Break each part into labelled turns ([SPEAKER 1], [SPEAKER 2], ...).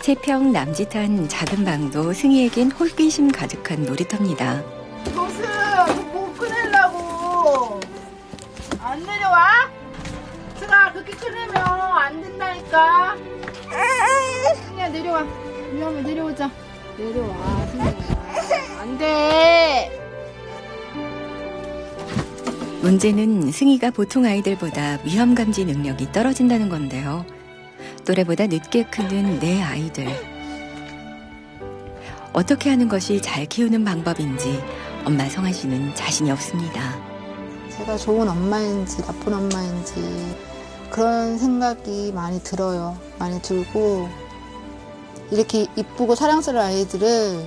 [SPEAKER 1] 세평 남짓한 작은 방도 승희에겐 홀기심 가득한 놀이터입니다.
[SPEAKER 2] 무슨 뭐 끊으려고 안 내려와? 승아 그렇게 끊으면 안 된다니까. 승희야 내려와. 위험해 내려오자. 내려와 승희야. 안 돼.
[SPEAKER 1] 문제는 승희가 보통 아이들보다 위험감지 능력이 떨어진다는 건데요. 또래보다 늦게 크는 내 아이들. 어떻게 하는 것이 잘 키우는 방법인지 엄마 성한 씨는 자신이 없습니다.
[SPEAKER 3] 제가 좋은 엄마인지 나쁜 엄마인지 그런 생각이 많이 들어요. 많이 들고 이렇게 이쁘고 사랑스러운 아이들을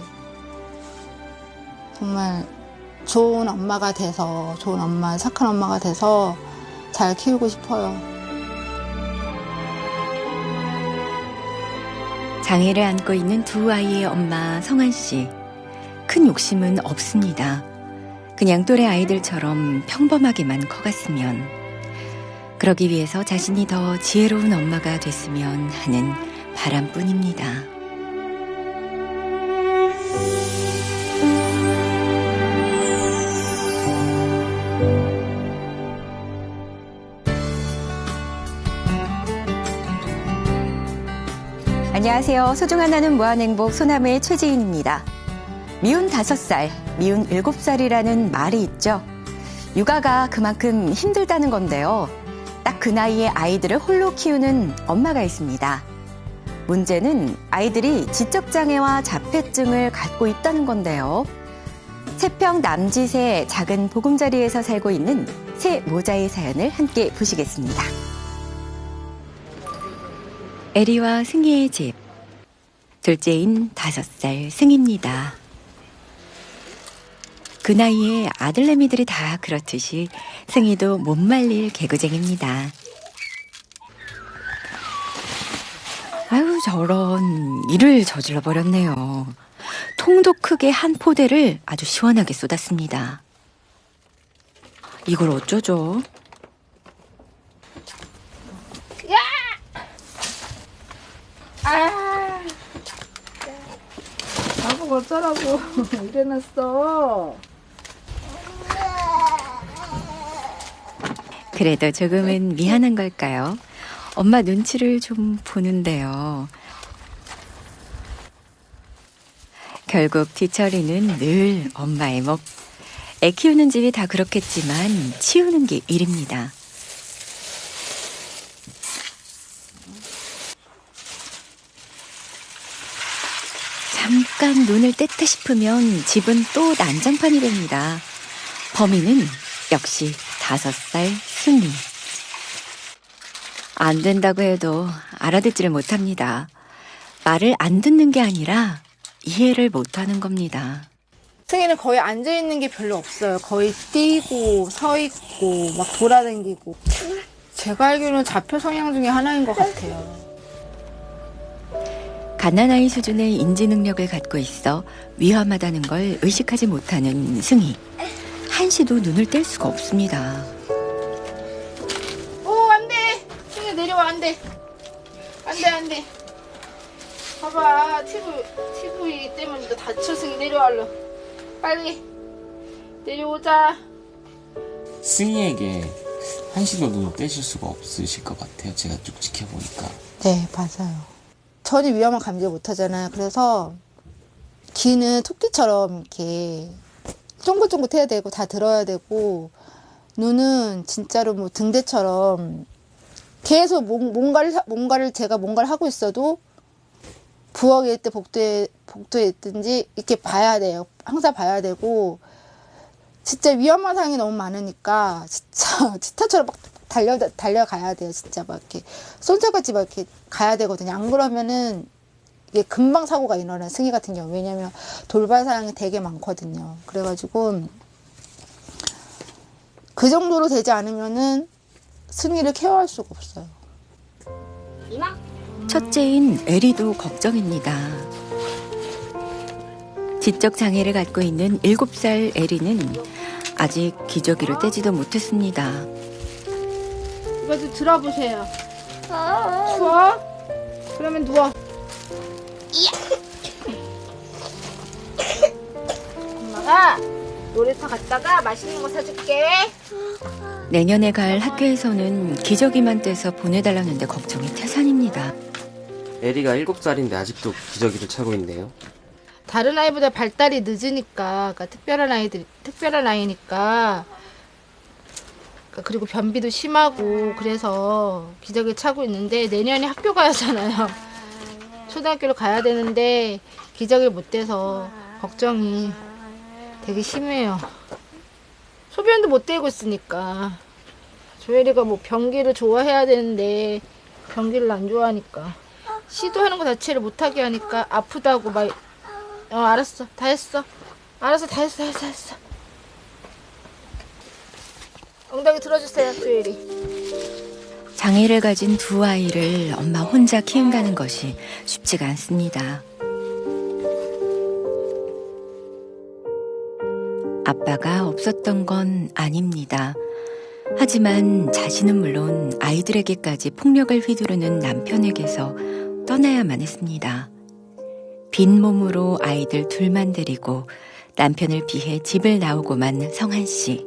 [SPEAKER 3] 정말 좋은 엄마가 돼서 좋은 엄마, 착한 엄마가 돼서 잘 키우고 싶어요.
[SPEAKER 1] 장애를 안고 있는 두 아이의 엄마 성한 씨. 큰 욕심은 없습니다. 그냥 또래 아이들처럼 평범하게만 커갔으면. 그러기 위해서 자신이 더 지혜로운 엄마가 됐으면 하는 바람뿐입니다. 안녕하세요. 소중한 나눔 무한행복 소나무의 최지인입니다. 미운 5살, 미운 7살이라는 말이 있죠. 육아가 그만큼 힘들다는 건데요. 딱 그 나이에 아이들을 홀로 키우는 엄마가 있습니다. 문제는 아이들이 지적장애와 자폐증을 갖고 있다는 건데요. 세평 남짓의 작은 보금자리에서 살고 있는 세 모자의 사연을 함께 보시겠습니다. 에리와 승희의 집. 둘째인 5살 승희입니다. 그 나이에 아들내미들이 다 그렇듯이 승희도 못 말릴 개구쟁입니다. 아유 저런 일을 저질러 버렸네요. 통도 크게 한 포대를 아주 시원하게 쏟았습니다. 이걸 어쩌죠?
[SPEAKER 2] 나보고 어쩌라고 이래놨어.
[SPEAKER 1] 그래도 조금은 미안한 걸까요? 엄마 눈치를 좀 보는데요. 결국 뒤처리는 늘 엄마의 몫. 애 키우는 집이 다 그렇겠지만 치우는 게 일입니다. 잠깐 눈을 뗐다 싶으면 집은 또 난장판이 됩니다. 범인은 역시 5살 승희. 안 된다고 해도 알아듣지를 못합니다. 말을 안 듣는 게 아니라 이해를 못하는 겁니다.
[SPEAKER 3] 승희는 거의 앉아있는 게 별로 없어요. 거의 뛰고 서 있고 막 돌아다니고. 제가 알기로는 자폐 성향 중에 하나인 것 같아요.
[SPEAKER 1] 갓난아이 수준의 인지 능력을 갖고 있어 위험하다는 걸 의식하지 못하는 승희. 한시도 눈을 뗄 수가 없습니다.
[SPEAKER 2] 오, 안 돼. 승희 내려와, 안 돼. 안 돼, 안 돼. 봐봐, TV 때문에 너 다쳐. 승희 내려와, 얼른. 빨리. 내려오자.
[SPEAKER 4] 승희에게 한시도 눈을 떼실 수가 없으실 것 같아요. 제가 쭉 지켜보니까.
[SPEAKER 3] 네, 맞아요. 전혀 위험한 감지를 못하잖아요. 그래서 귀는 토끼처럼 이렇게 쫑긋쫑긋 해야 되고 다 들어야 되고, 눈은 진짜로 뭐 등대처럼 계속 뭔가를 제가 뭔가를 하고 있어도 부엌에 있든 복도에 있든지 이렇게 봐야 돼요. 항상 봐야 되고, 진짜 위험한 상황이 너무 많으니까 진짜 치타처럼 막 달려가야 돼요. 진짜 막 이렇게 손잡아지 막 이렇게 가야 되거든요. 안 그러면은 이게 금방 사고가 일어나요. 승희 같은 경우. 왜냐면 돌발 사항이 되게 많거든요. 그래가지고 그 정도로 되지 않으면은 승희를 케어할 수가 없어요.
[SPEAKER 1] 첫째인 에리도 걱정입니다. 지적 장애를 갖고 있는 7살 에리는 아직 기저귀를 떼지도 못했습니다.
[SPEAKER 2] 이거 좀 들어보세요. 추워? 그러면 누워. 엄마가 놀이터 갔다가 맛있는 거 사줄게.
[SPEAKER 1] 내년에 갈 학교에서는 기저귀만 떼서 보내달라는데 걱정이 태산입니다.
[SPEAKER 4] 에리가 7살인데 아직도 기저귀를 차고 있네요.
[SPEAKER 2] 다른 아이보다 발달이 늦으니까, 그러니까 특별한 아이니까, 그러니까 그리고 변비도 심하고 그래서 기저귀 차고 있는데 내년에 학교 가야 하잖아요. 초등학교를 가야 되는데 기저귀를 못 떼서 걱정이 되게 심해요. 소변도 못 떼고 있으니까. 조혜리가 뭐 변기를 좋아해야 되는데 변기를 안 좋아하니까 시도하는 거 자체를 못하게 하니까 아프다고 막 알았어 다 했어 알았어 다 했어 엉덩이 들어주세요 조혜리.
[SPEAKER 1] 장애를 가진 두 아이를 엄마 혼자 키운다는 것이 쉽지가 않습니다. 아빠가 없었던 건 아닙니다. 하지만 자신은 물론 아이들에게까지 폭력을 휘두르는 남편에게서 떠나야만 했습니다. 빈 몸으로 아이들 둘만 데리고 남편을 피해 집을 나오고만 성한 씨.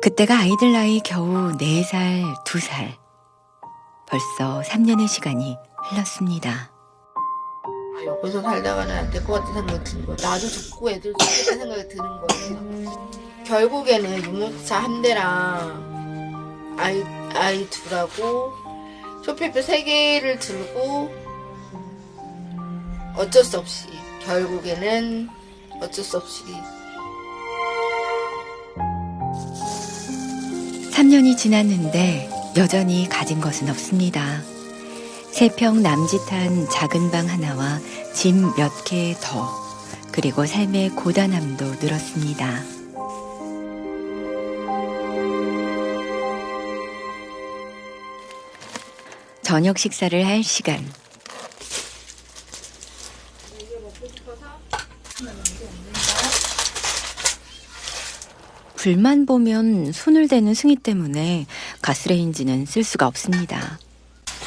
[SPEAKER 1] 그때가 아이들 나이 겨우 4살, 2살. 벌써 3년의 시간이 흘렀습니다.
[SPEAKER 2] 여기서 살다가는 안 될 것 같은 생각이 드는 거예요. 나도 죽고 애들 죽겠다는 생각이 드는 거예요. 결국에는 유모차 한 대랑 아이 둘하고 쇼핑백 3개를 들고 어쩔 수 없이 결국에는 어쩔 수 없이
[SPEAKER 1] 3년이 지났는데 여전히 가진 것은 없습니다. 3평 남짓한 작은 방 하나와 짐 몇 개 더, 그리고 삶의 고단함도 늘었습니다. 저녁 식사를 할 시간. 불만 보면 손을 대는 승희 때문에 가스레인지는 쓸 수가 없습니다.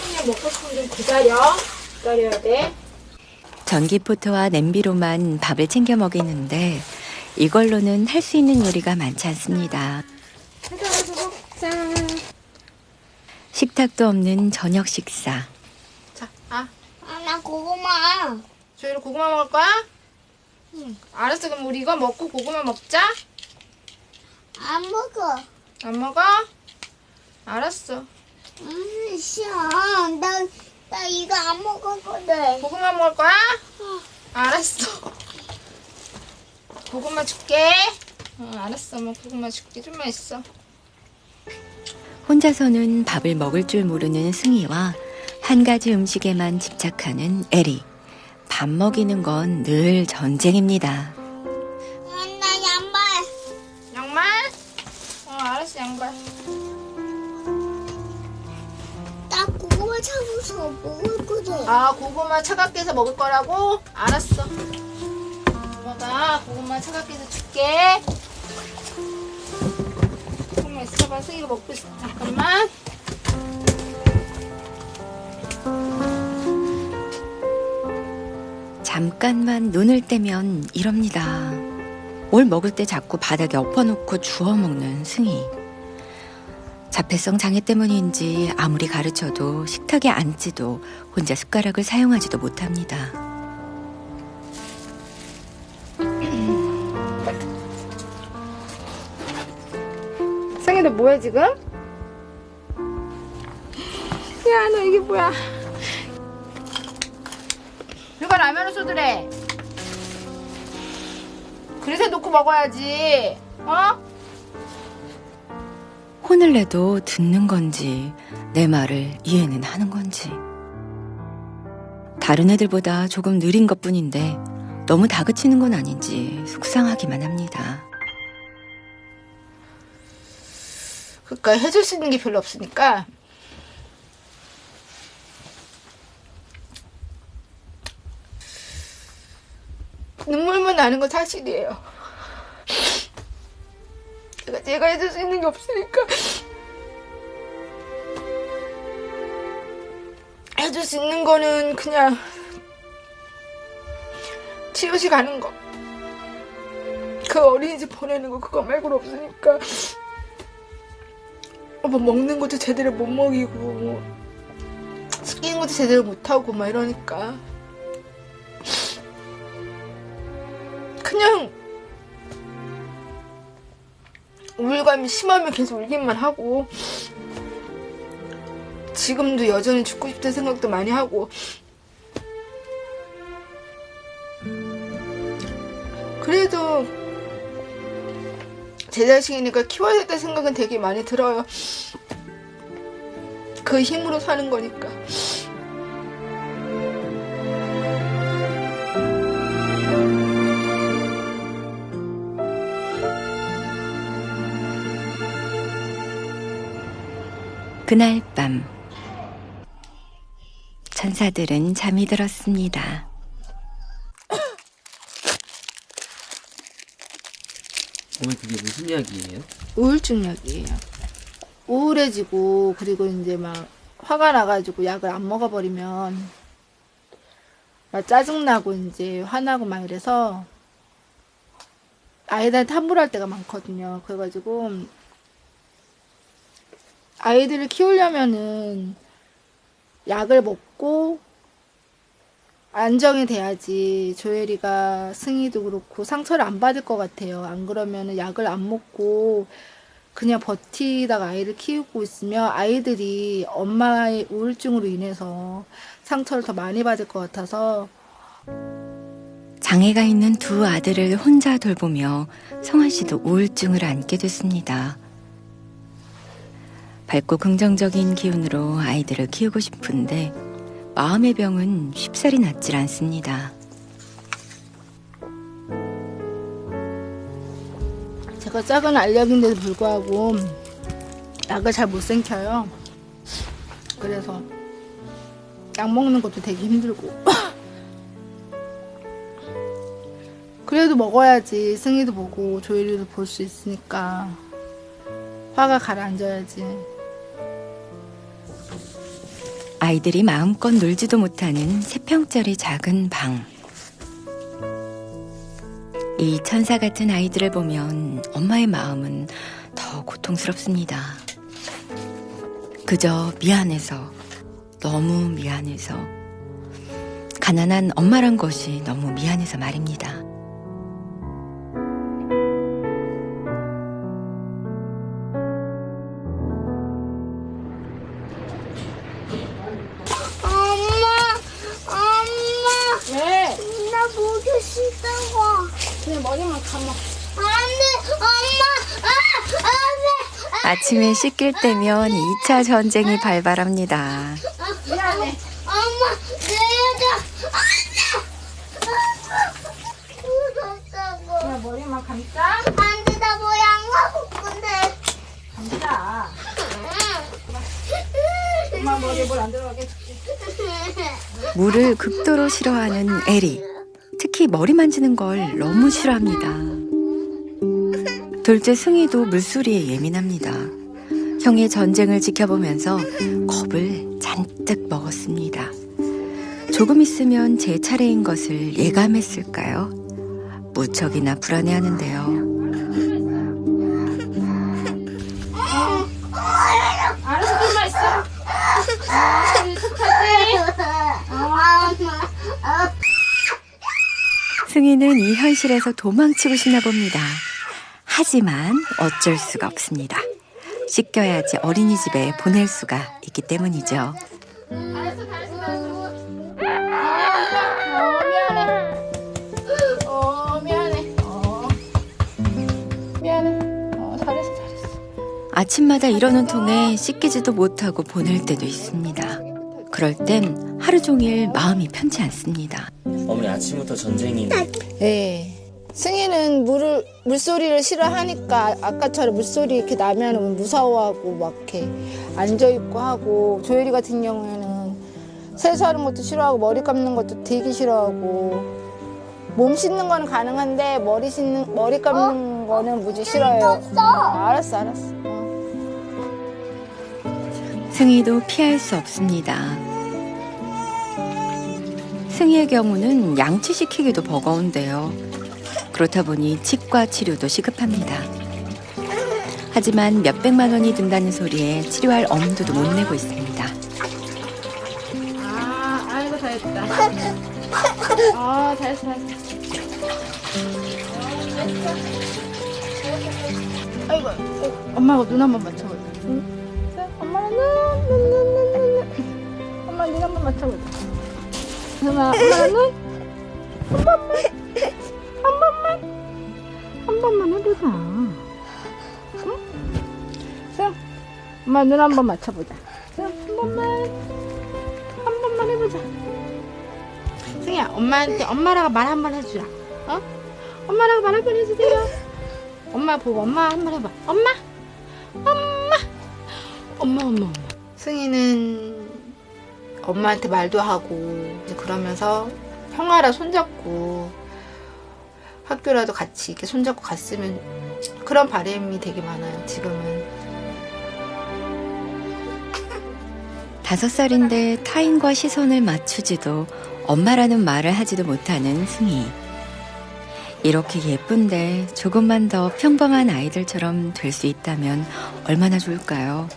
[SPEAKER 2] 그냥 먹고 싶으면 좀 기다려야 돼.
[SPEAKER 1] 전기포트와 냄비로만 밥을 챙겨 먹이는데 이걸로는 할 수 있는 요리가 많지 않습니다. 식탁도 없는 저녁 식사.
[SPEAKER 2] 자,
[SPEAKER 5] 나 고구마.
[SPEAKER 2] 조이로 고구마 먹을 거야? 응. 알았어, 그럼 우리 이거 먹고 고구마 먹자.
[SPEAKER 5] 안 먹어.
[SPEAKER 2] 안 먹어? 알았어.
[SPEAKER 5] 싫어. 나 이거 안 먹었거든.
[SPEAKER 2] 고구마 먹을 거야? 알았어. 고구마 줄게. 알았어, 뭐 고구마 줄게. 좀만 있어.
[SPEAKER 1] 혼자서는 밥을 먹을 줄 모르는 승희와 한 가지 음식에만 집착하는 에리. 밥 먹이는 건 늘 전쟁입니다.
[SPEAKER 5] 나 양말.
[SPEAKER 2] 양말? 알았어, 양말.
[SPEAKER 5] 나 고구마 차고서 먹었거든.
[SPEAKER 2] 고구마 차갑게 해서 먹을 거라고? 알았어. 엄마가 고구마 차갑게 해서 줄게. 조금만 있어봐. 승희가 먹고 있어. 잠깐만.
[SPEAKER 1] 잠깐만 눈을 떼면 이럽니다. 뭘 먹을 때 자꾸 바닥에 엎어놓고 주워 먹는 승희. 자폐성 장애 때문인지 아무리 가르쳐도 식탁에 앉지도 혼자 숟가락을 사용하지도 못합니다.
[SPEAKER 2] 승희 너 뭐해 지금? 야 너 이게 뭐야? 누가 라면을 쏟으래? 그릇에 놓고 먹어야지.
[SPEAKER 1] 혼을 내도 듣는 건지 내 말을 이해는 하는 건지. 다른 애들보다 조금 느린 것뿐인데 너무 다그치는 건 아닌지 속상하기만 합니다.
[SPEAKER 2] 그러니까 해줄 수 있는 게 별로 없으니까 눈물만 나는 건 사실이에요. 제가 해줄 수 있는 게 없으니까 해줄 수 있는 거는 그냥 지읒이 가는 거, 그 어린이집 보내는 거, 그거 말고는 없으니까 뭐 먹는 것도 제대로 못 먹이고 뭐 습기는 것도 제대로 못 하고 막 이러니까 그냥 우울감이 심하면 계속 울기만 하고, 지금도 여전히 죽고 싶다는 생각도 많이 하고, 그래도 제 자식이니까 키워야 겠다는 생각은 되게 많이 들어요. 그 힘으로 사는 거니까.
[SPEAKER 1] 그날 밤 천사들은 잠이 들었습니다.
[SPEAKER 4] 어머니 그게 무슨 약이에요?
[SPEAKER 2] 우울증 약이에요. 우울해지고 그리고 이제 막 화가 나가지고 약을 안 먹어버리면 막 짜증나고 이제 화나고 막 이래서 아이들한테 함부로 할 때가 많거든요. 그래가지고 아이들을 키우려면은 약을 먹고 안정이 돼야지 조엘이가, 승희도 그렇고 상처를 안 받을 것 같아요. 안 그러면은 약을 안 먹고 그냥 버티다가 아이를 키우고 있으면 아이들이 엄마의 우울증으로 인해서 상처를 더 많이 받을 것 같아서.
[SPEAKER 1] 장애가 있는 두 아들을 혼자 돌보며 성환 씨도 우울증을 앓게 됐습니다. 밝고 긍정적인 기운으로 아이들을 키우고 싶은데 마음의 병은 쉽사리 낫질 않습니다.
[SPEAKER 2] 제가 작은 알약인데도 불구하고 약을 잘 못 생겨요. 그래서 약 먹는 것도 되게 힘들고 그래도 먹어야지 승희도 보고 조일이도 볼 수 있으니까 화가 가라앉아야지.
[SPEAKER 1] 아이들이 마음껏 놀지도 못하는 3평짜리 작은 방. 이 천사 같은 아이들을 보면 엄마의 마음은 더 고통스럽습니다. 그저 미안해서, 너무 미안해서, 가난한 엄마란 것이 너무 미안해서 말입니다.
[SPEAKER 2] 왜?
[SPEAKER 5] 나 보기 싫다고.
[SPEAKER 2] 그냥 머리만 감아.
[SPEAKER 5] 안돼, 엄마. 안돼.
[SPEAKER 1] 아침에 씻길 때면 2차 전쟁이 발발합니다.
[SPEAKER 2] 미안해.
[SPEAKER 5] 엄마, 내려줘. 안돼. 무섭다고.
[SPEAKER 2] 그냥 머리만 감자.
[SPEAKER 5] 안돼, 나 모양 하고 싶은데.
[SPEAKER 2] 감자. 엄마 머리에 뭘 안 들어가게 해줄게.
[SPEAKER 1] 물을 극도로 싫어하는 에리. 특히 머리 만지는 걸 너무 싫어합니다. 둘째 승희도 물소리에 예민합니다. 형의 전쟁을 지켜보면서 겁을 잔뜩 먹었습니다. 조금 있으면 제 차례인 것을 예감했을까요? 무척이나 불안해하는데요.
[SPEAKER 2] 알았어, 좀만 있어.
[SPEAKER 1] 승희는 이 현실에서 도망치고 싶나 봅니다. 하지만 어쩔 수가 없습니다. 씻겨야지 어린이집에 보낼 수가 있기 때문이죠.
[SPEAKER 2] 잘했어. 미안해. 미안해. 잘했어.
[SPEAKER 1] 아침마다 이러는 통에 씻기지도 못하고 보낼 때도 있습니다. 그럴 땐 하루 종일 마음이 편치 않습니다.
[SPEAKER 4] 어머니 아침부터 전쟁이네.
[SPEAKER 3] 예. 승희는 물소리를 싫어하니까 아까처럼 물소리 이렇게 나면 무서워하고 막 이렇게 앉아있고 하고, 조엘이 같은 경우에는 세수하는 것도 싫어하고 머리 감는 것도 되게 싫어하고, 몸 씻는 거는 가능한데 머리 감는 거는 무지 싫어요. 알았어.
[SPEAKER 1] 승희도 피할 수 없습니다. 승희의 경우는 양치시키기도 버거운데요. 그렇다 보니 치과 치료도 시급합니다. 하지만 몇백만 원이 든다는 소리에 치료할 엄두도 못 내고 있습니다.
[SPEAKER 2] 아이고 잘했다. 잘했어. 아이고, 엄마가 눈 한번 맞춰보자. 응? 자, 엄마는 눈. 엄마 눈 한번 맞춰보자. 엄마는 눈. 한 번만 해보자. 응? 자, 엄마 눈 한번 맞춰보자. 자, 한 번만 해보자. 승희야, 엄마한테 엄마라고 말 한 번 해주라. 어? 엄마라고 말 한 번 해주세요. 엄마 보고 엄마 한 번 해봐. 엄마. 승희는 엄마한테 말도 하고 이제 그러면서 형아랑 손잡고 학교라도 같이 이렇게 손잡고 갔으면 그런 바람이 되게 많아요. 지금은.
[SPEAKER 1] 5살인데 타인과 시선을 맞추지도 엄마라는 말을 하지도 못하는 승희. 이렇게 예쁜데 조금만 더 평범한 아이들처럼 될 수 있다면 얼마나 좋을까요?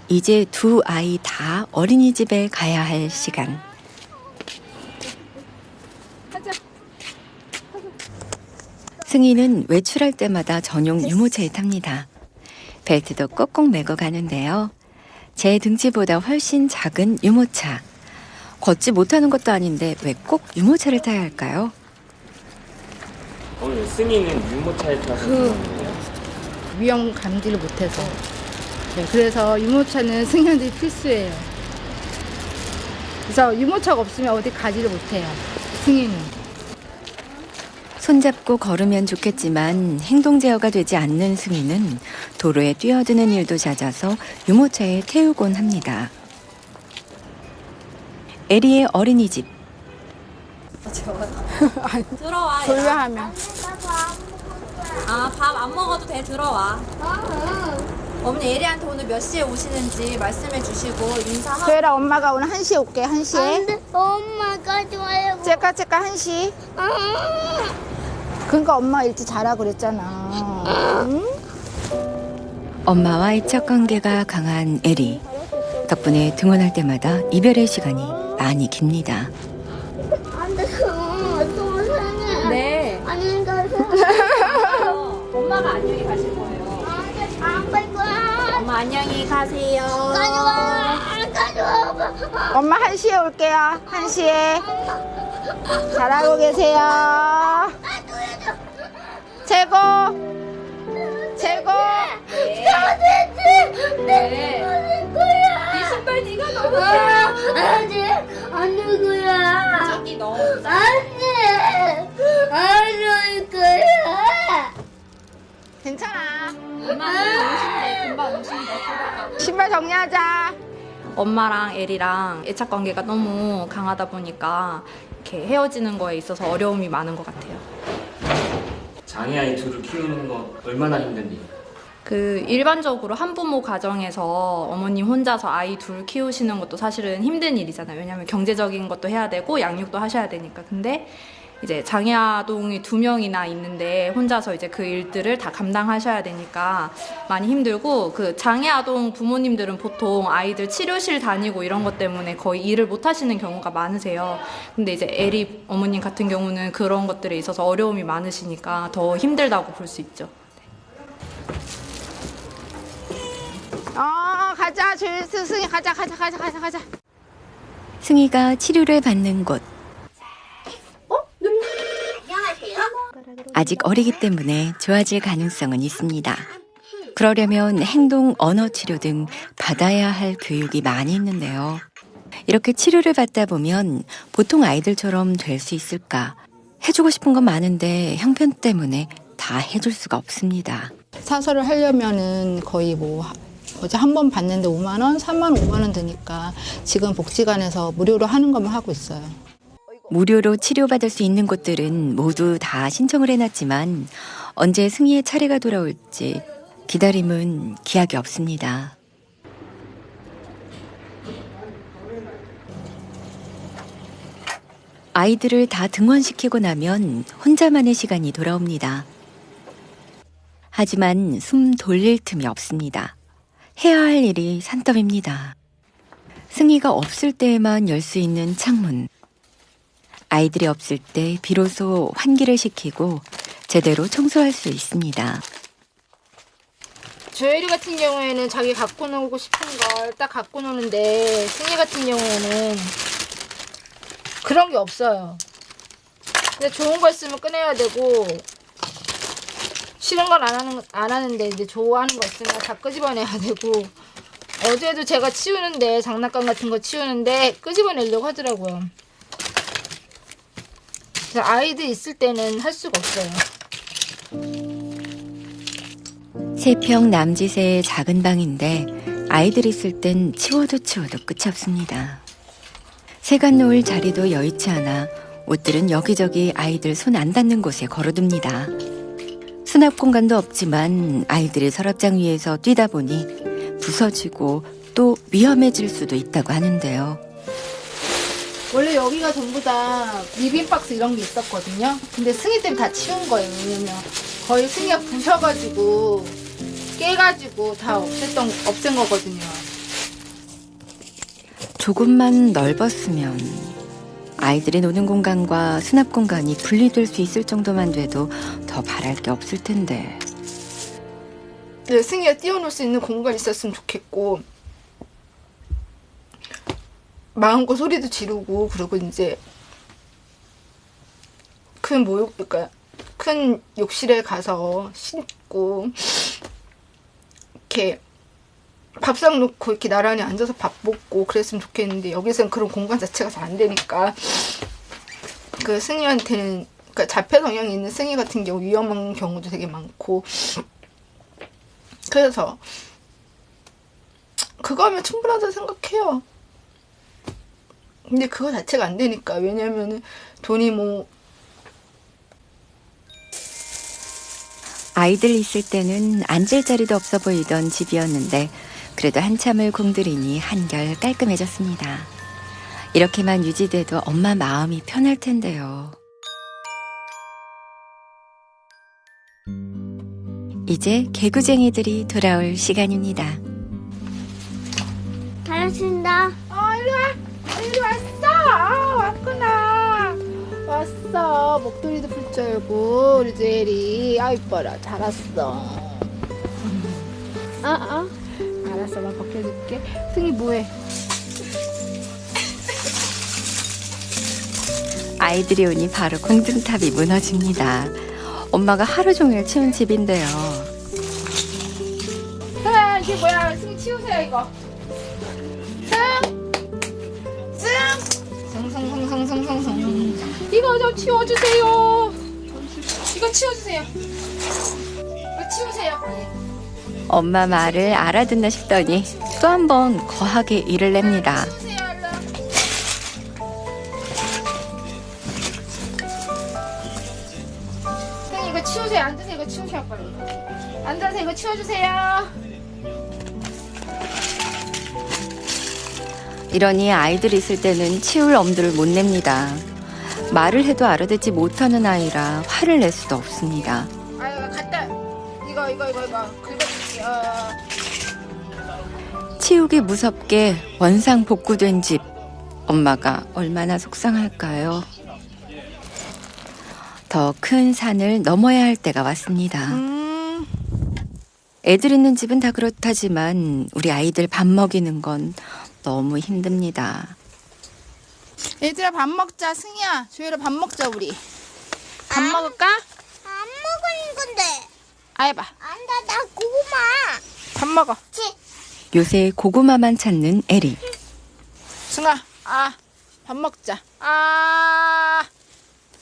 [SPEAKER 1] 이제 두 아이 다 어린이집에 가야 할 시간. 승희는 외출할 때마다 전용 유모차에 탑니다. 벨트도 꼭꼭 매고 가는데요. 제 등치보다 훨씬 작은 유모차. 걷지 못하는 것도 아닌데 왜 꼭 유모차를 타야 할까요?
[SPEAKER 4] 오늘 승희는 유모차에 타서 그런데요.
[SPEAKER 2] 위험 감지를 못해서. 네, 그래서 유모차는 승희한테 필수예요. 그래서 유모차가 없으면 어디 가지를 못해요. 승희는.
[SPEAKER 1] 손잡고 걸으면 좋겠지만 행동 제어가 되지 않는 승희는 도로에 뛰어드는 일도 잦아서 유모차에 태우곤 합니다. 에리의 어린이집.
[SPEAKER 6] 들어와.
[SPEAKER 2] 졸려하면.
[SPEAKER 6] 밥 안 먹어도 돼. 들어와. 어머니 에리한테 오늘 몇 시에 오시는지 말씀해 주시고 인사하고.
[SPEAKER 2] 소율아, 엄마가 오늘 1시에 올게. 1시에.
[SPEAKER 5] 안돼 엄마가 좋아요.
[SPEAKER 2] 째까 1시. 그러니까 엄마가 일찍 자라 그랬잖아. 응?
[SPEAKER 1] 엄마와의 첫 관계가 강한 에리. 덕분에 등원할 때마다 이별의 시간이 많이 깁니다.
[SPEAKER 5] 안돼 또 생해.
[SPEAKER 6] 네.
[SPEAKER 5] 안녕히 가세요.
[SPEAKER 6] 엄마가 안녕히 가실 거예요.
[SPEAKER 5] 안돼 안갈 거야.
[SPEAKER 6] 엄마 안녕히 가세요.
[SPEAKER 5] 가져와 가져와.
[SPEAKER 2] 엄마 1시에 올게요. 1시에. 잘하고 계세요. 최고. 최고.
[SPEAKER 6] 네. 이 신발 네가 넣어.
[SPEAKER 5] 안 누구야?
[SPEAKER 6] 저기 넣어.
[SPEAKER 5] 안돼 안 누울 거야.
[SPEAKER 2] 괜찮아.
[SPEAKER 6] 엄마는 오신대. 금방 오신대.
[SPEAKER 2] 신발 정리하자.
[SPEAKER 6] 엄마랑 에리랑 애착 관계가 너무 강하다 보니까 이렇게 헤어지는 거에 있어서 어려움이 많은 것 같아요.
[SPEAKER 4] 장애아이 둘을 키우는 거 얼마나 힘든지.
[SPEAKER 6] 그 일반적으로 한부모 가정에서 어머님 혼자서 아이 둘 키우시는 것도 사실은 힘든 일이잖아요. 왜냐하면 경제적인 것도 해야 되고 양육도 하셔야 되니까. 근데 이제 장애아동이 2명이나 있는데 혼자서 이제 그 일들을 다 감당하셔야 되니까 많이 힘들고, 그 장애아동 부모님들은 보통 아이들 치료실 다니고 이런 것 때문에 거의 일을 못 하시는 경우가 많으세요. 근데 이제 에리 어머님 같은 경우는 그런 것들에 있어서 어려움이 많으시니까 더 힘들다고 볼 수 있죠.
[SPEAKER 2] 가자. 스승이 가자.
[SPEAKER 1] 승희가 치료를 받는 곳. 아직 어리기 때문에 좋아질 가능성은 있습니다. 그러려면 행동, 언어 치료 등 받아야 할 교육이 많이 있는데요. 이렇게 치료를 받다 보면 보통 아이들처럼 될 수 있을까? 해주고 싶은 건 많은데 형편 때문에 다 해줄 수가 없습니다.
[SPEAKER 3] 사설을 하려면은 거의 어제 한 번 봤는데 5만 원, 3만 원, 5만 원 드니까 지금 복지관에서 무료로 하는 것만 하고 있어요.
[SPEAKER 1] 무료로 치료받을 수 있는 곳들은 모두 다 신청을 해놨지만 언제 승희의 차례가 돌아올지 기다림은 기약이 없습니다. 아이들을 다 등원시키고 나면 혼자만의 시간이 돌아옵니다. 하지만 숨 돌릴 틈이 없습니다. 해야 할 일이 산더미입니다. 승희가 없을 때에만 열 수 있는 창문. 아이들이 없을 때 비로소 환기를 시키고 제대로 청소할 수 있습니다.
[SPEAKER 2] 조혜리 같은 경우에는 자기 갖고 놀고 싶은 걸 딱 갖고 노는데 승희 같은 경우에는 그런 게 없어요. 근데 좋은 거 있으면 꺼내야 되고 싫은 건 안 하는데 이제 좋아하는 거 있으면 다 끄집어내야 되고 어제도 제가 치우는데 장난감 같은 거 치우는데 끄집어내려고 하더라고요. 그래서 아이들 있을 때는 할 수가 없어요.
[SPEAKER 1] 3평 남짓의 작은 방인데 아이들 있을 땐 치워도 끝이 없습니다. 세간 놓을 자리도 여의치 않아 옷들은 여기저기 아이들 손 안 닿는 곳에 걸어둡니다. 수납 공간도 없지만 아이들이 서랍장 위에서 뛰다 보니 부서지고 또 위험해질 수도 있다고 하는데요.
[SPEAKER 2] 원래 여기가 전부 다 리빙박스 이런 게 있었거든요. 근데 승희 때문에 다 치운 거예요. 왜냐면 거의 승희가 부셔가지고 깨가지고 다 없앤 거거든요.
[SPEAKER 1] 조금만 넓었으면 아이들이 노는 공간과 수납 공간이 분리될 수 있을 정도만 돼도 더 바랄 게 없을 텐데.
[SPEAKER 2] 네, 승희가 뛰어놀 수 있는 공간이 있었으면 좋겠고 마음껏 소리도 지르고 그리고 이제 큰 욕실에 가서 씻고 이렇게 밥상 놓고 이렇게 나란히 앉아서 밥 먹고 그랬으면 좋겠는데 여기서는 그런 공간 자체가 잘 안 되니까 그 승희한테는 그러니까 자폐 성향이 있는 승희 같은 경우 위험한 경우도 되게 많고 그래서 그거 하면 충분하다고 생각해요. 근데 그거 자체가 안 되니까 왜냐면은 돈이
[SPEAKER 1] 아이들 있을 때는 앉을 자리도 없어 보이던 집이었는데 그래도 한참을 공들이니 한결 깔끔해졌습니다. 이렇게만 유지돼도 엄마 마음이 편할 텐데요. 이제 개구쟁이들이 돌아올 시간입니다.
[SPEAKER 5] 잘했습니다.
[SPEAKER 2] 이리 왔어. 왔구나. 왔어. 목도리도 풀 줄 알고 우리 제리. 아 이뻐라. 잘 왔어. 알았어. 나 벗겨줄게. 승희 뭐해?
[SPEAKER 1] 아이들이 오니 바로 공든탑이 무너집니다. 엄마가 하루 종일 치운 집인데요.
[SPEAKER 2] 이게 뭐야? 승희 치우세요 이거. 이거 좀 치워주세요. 이거 치워주세요. 이거 치우세요.
[SPEAKER 1] 엄마 말을 알아듣나 싶더니 또 한 번 거하게 일을 냅니다.
[SPEAKER 2] 치우세요 얼른. 선생님 이거 치우세요. 앉으세요. 이거 치우세요 빨리. 앉아서 이거 치워주세요.
[SPEAKER 1] 이러니 아이들 있을 때는 치울 엄두를 못 냅니다. 말을 해도 알아듣지 못하는 아이라 화를 낼 수도 없습니다.
[SPEAKER 2] 아 갖다 이거 긁어줄게요.
[SPEAKER 1] 치우기 무섭게 원상복구된 집. 엄마가 얼마나 속상할까요? 더 큰 산을 넘어야 할 때가 왔습니다. 애들 있는 집은 다 그렇다지만 우리 아이들 밥 먹이는 건 너무 힘듭니다.
[SPEAKER 2] 얘들아 밥 먹자. 승희야 조율아 밥 먹자 우리. 밥 먹을까?
[SPEAKER 5] 안 먹은 건데.
[SPEAKER 2] 해봐.
[SPEAKER 5] 나 고구마.
[SPEAKER 2] 밥 먹어.
[SPEAKER 1] 요새 고구마만 찾는 에리.
[SPEAKER 2] 승아 밥 먹자.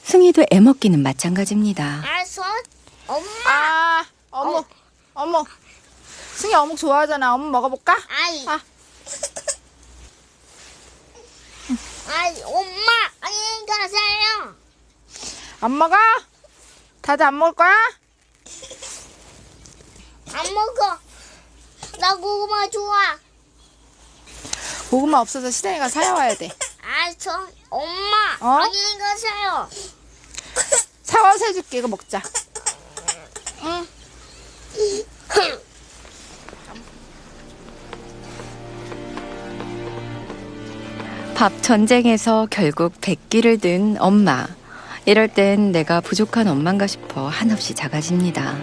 [SPEAKER 1] 승희도 애먹기는 마찬가지입니다.
[SPEAKER 5] 알았어. 엄마.
[SPEAKER 2] 어묵. 승희 어묵 좋아하잖아. 어묵 먹어볼까?
[SPEAKER 5] 아이.
[SPEAKER 2] 아.
[SPEAKER 5] 엄마. 안녕히 가세요.
[SPEAKER 2] 안 먹어? 다들 안 먹을 거야?
[SPEAKER 5] 안 먹어. 나 고구마 좋아.
[SPEAKER 2] 고구마 없어서 시장에 가서 사와야 돼.
[SPEAKER 5] 알았어. 엄마.
[SPEAKER 3] 어?
[SPEAKER 5] 안녕히 가세요.
[SPEAKER 3] 사와서 해줄게. 이거 먹자.
[SPEAKER 5] 응.
[SPEAKER 1] 밥 전쟁에서 결국 백기를 든 엄마. 이럴 땐 내가 부족한 엄마인가 싶어 한없이 작아집니다.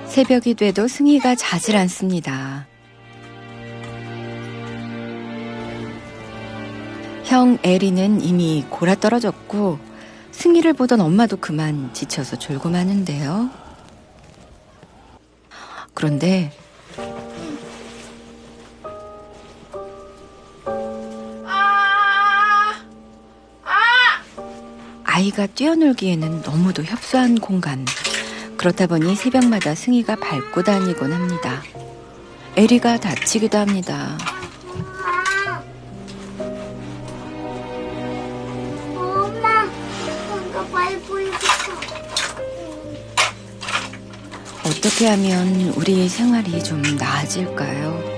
[SPEAKER 1] 새벽이 돼도 승희가 자질 않습니다. 형 에리는 이미 골아떨어졌고 승희를 보던 엄마도 그만 지쳐서 졸고 마는데요. 그런데 아이가 뛰어놀기에는 너무도 협소한 공간. 그렇다 보니 새벽마다 승희가 밟고 다니곤 합니다. 에리가 다치기도 합니다.
[SPEAKER 5] 엄마. 이거 밟고 있어.
[SPEAKER 1] 어떻게 하면 우리의 생활이 좀 나아질까요?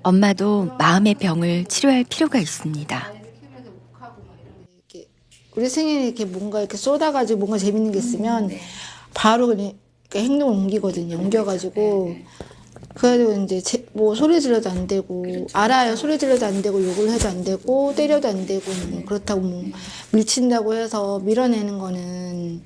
[SPEAKER 1] 엄마도 마음의 병을 치료할 필요가 있습니다.
[SPEAKER 3] 우리 승인이 이렇게 뭔가 이렇게 쏟아가지고 뭔가 재밌는 게 있으면 바로 그냥 이렇게 행동을 옮기거든요. 옮겨가지고 그래도 이제 뭐 소리 질러도 안 되고 알아요. 소리 질러도 안 되고 욕을 해도 안 되고 때려도 안 되고 뭐 그렇다고 뭐 밀친다고 해서 밀어내는 거는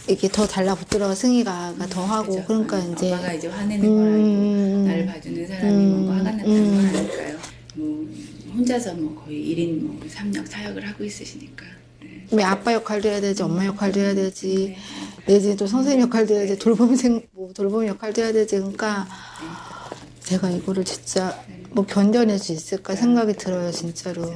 [SPEAKER 3] 이렇게 더 달라붙더라고 승희가 더 하고 그러니까 이제
[SPEAKER 7] 엄마가 이제 화내는 걸 알고 나를 봐주는 사람이 뭔가 화가 났다는 걸 아니까요. 뭐 혼자서 뭐 거의 1인 뭐 3역 4역을 하고 있으시니까. 네.
[SPEAKER 3] 왜 아빠 역할도 해야 되지, 엄마 역할도 해야 되지, 내지 또 선생님 역할도 해야 되지, 돌봄 역할도 해야 되지. 그러니까 제가 이거를 진짜 뭐 견뎌낼 수 있을까 생각이 들어요, 진짜로.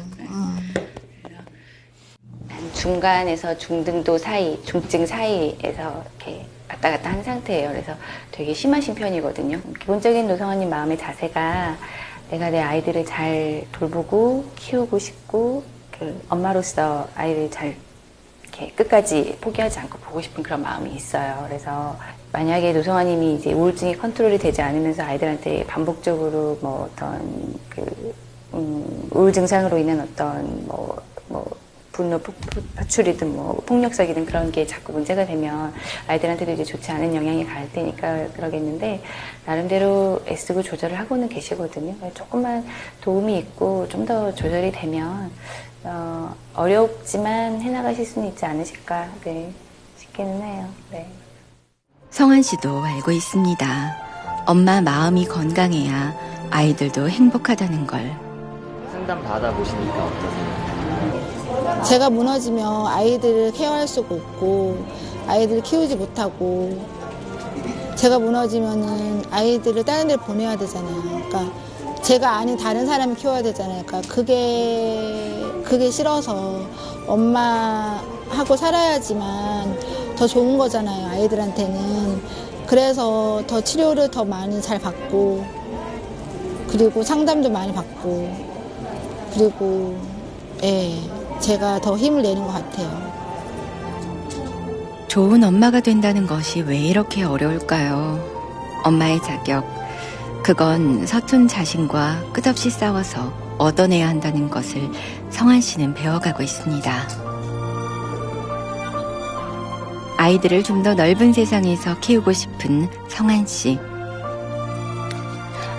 [SPEAKER 8] 중간에서 중등도 사이, 중증 사이에서 이렇게 왔다 갔다 한 상태예요. 그래서 되게 심하신 편이거든요. 기본적인 노성원님 마음의 자세가 내가 내 아이들을 잘 돌보고 키우고 싶고 그 엄마로서 아이를 잘 이렇게 끝까지 포기하지 않고 보고 싶은 그런 마음이 있어요. 그래서 만약에 노성원님이 이제 우울증이 컨트롤이 되지 않으면서 아이들한테 반복적으로 뭐 어떤 그 우울 증상으로 인한 어떤 뭐 분노 파출이든 뭐 폭력성이든 그런 게 자꾸 문제가 되면 아이들한테도 이제 좋지 않은 영향이 갈 테니까 그러겠는데 나름대로 애쓰고 조절을 하고는 계시거든요. 조금만 도움이 있고 좀 더 조절이 되면 어렵지만 해나가실 수는 있지 않으실까 싶기는 해요. 네.
[SPEAKER 1] 성한 씨도 알고 있습니다. 엄마 마음이 건강해야 아이들도 행복하다는 걸.
[SPEAKER 9] 상담 받아보시니까 어떠세요?
[SPEAKER 3] 제가 무너지면 아이들을 케어할 수가 없고 아이들을 키우지 못하고 제가 무너지면은 아이들을 다른 데를 보내야 되잖아요. 그러니까 제가 아닌 다른 사람이 키워야 되잖아요. 그러니까 그게 싫어서 엄마하고 살아야지만 더 좋은 거잖아요. 아이들한테는. 그래서 더 치료를 더 많이 잘 받고 그리고 상담도 많이 받고 그리고 제가 더 힘을 내는 것 같아요.
[SPEAKER 1] 좋은 엄마가 된다는 것이 왜 이렇게 어려울까요? 엄마의 자격, 그건 서툰 자신과 끝없이 싸워서 얻어내야 한다는 것을 성한 씨는 배워가고 있습니다. 아이들을 좀 더 넓은 세상에서 키우고 싶은 성한 씨.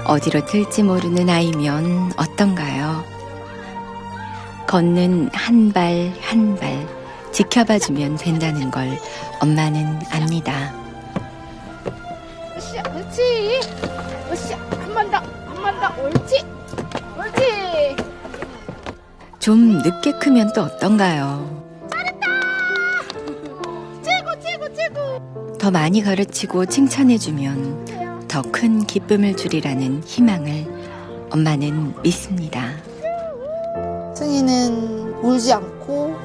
[SPEAKER 1] 어디로 튈지 모르는 아이면 어떤가요? 걷는 한 발 한 발 지켜봐주면 된다는 걸 엄마는 압니다.
[SPEAKER 2] 으쌰, 그렇지. 으쌰, 한 번 더, 옳지.
[SPEAKER 1] 좀 늦게 크면 또 어떤가요?
[SPEAKER 2] 최고.
[SPEAKER 1] 더 많이 가르치고 칭찬해주면 더 큰 기쁨을 주리라는 희망을 엄마는 믿습니다.
[SPEAKER 3] 승희는 울지 않고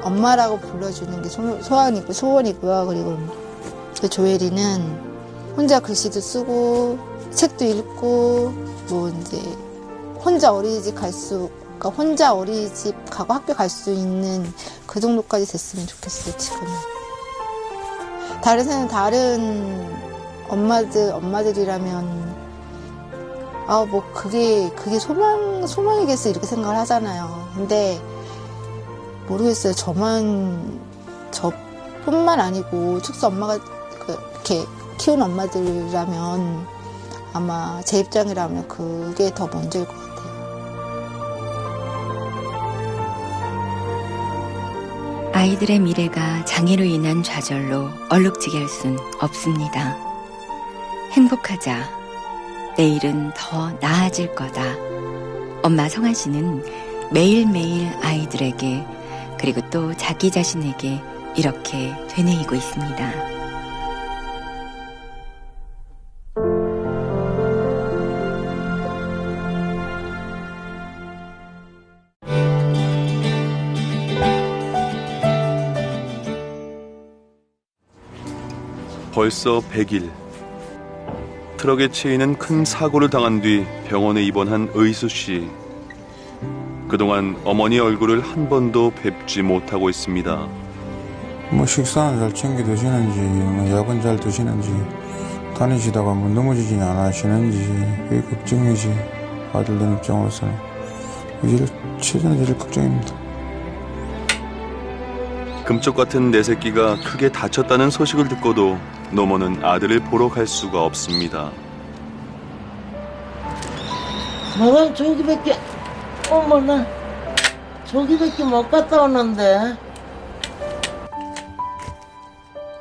[SPEAKER 3] 엄마라고 불러주는 게 소원이고요. 그리고 그 조혜리는 혼자 글씨도 쓰고 책도 읽고 뭐 이제 혼자 어린이집 그러니까 혼자 어린이집 가고 학교 갈 수 있는 그 정도까지 됐으면 좋겠어요, 지금은. 다른 엄마들이라면, 뭐, 그게 소망이겠어, 이렇게 생각을 하잖아요. 근데, 모르겠어요. 저뿐만 아니고, 축소 엄마가, 이렇게 키운 엄마들이라면, 아마 제 입장이라면 그게 더 먼저일 것 같아요.
[SPEAKER 10] 아이들의 미래가 장애로 인한 좌절로 얼룩지게 할 순 없습니다. 행복하자. 내일은 더 나아질 거다. 엄마 성아 씨는 매일매일 아이들에게 그리고 또 자기 자신에게 이렇게 되뇌이고 있습니다.
[SPEAKER 11] 벌써 100일. 트럭에 치이는 큰 사고를 당한 뒤 병원에 입원한 의수 씨. 그동안 어머니 얼굴을 한 번도 뵙지 못하고 있습니다.
[SPEAKER 12] 뭐 식사는 잘 챙겨 드시는지, 뭐 약은 잘 드시는지, 다니시다가 뭐 넘어지지 않으시는지 그게 걱정이지. 아들들 입장으로서는 최선의 제일 걱정입니다.
[SPEAKER 11] 금쪽 같은 내 새끼가 크게 다쳤다는 소식을 듣고도 노모는 아들을 보러 갈 수가 없습니다.
[SPEAKER 13] 난 저기밖에 어머나 저기밖에 못 갔다 오는데.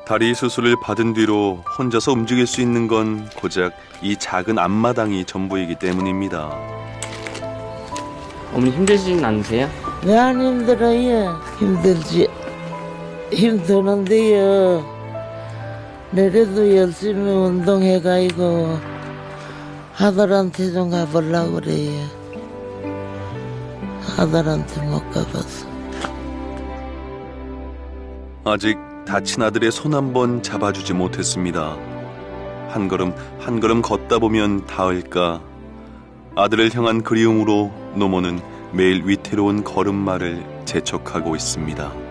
[SPEAKER 11] 다리 수술을 받은 뒤로 혼자서 움직일 수 있는 건 고작 이 작은 앞마당이 전부이기 때문입니다.
[SPEAKER 9] 어머니 힘드시진 않으세요?
[SPEAKER 13] 왜 안 힘들어요? 힘들지. 힘드는데요. 내래도 열심히 운동해가지고 아들한테 좀 가보려고 그래요. 아들한테 못 가봐서.
[SPEAKER 11] 아직 다친 아들의 손 한 번 잡아주지 못했습니다. 한 걸음 한 걸음 걷다 보면 닿을까. 아들을 향한 그리움으로 노모는 매일 위태로운 걸음마를 재촉하고 있습니다.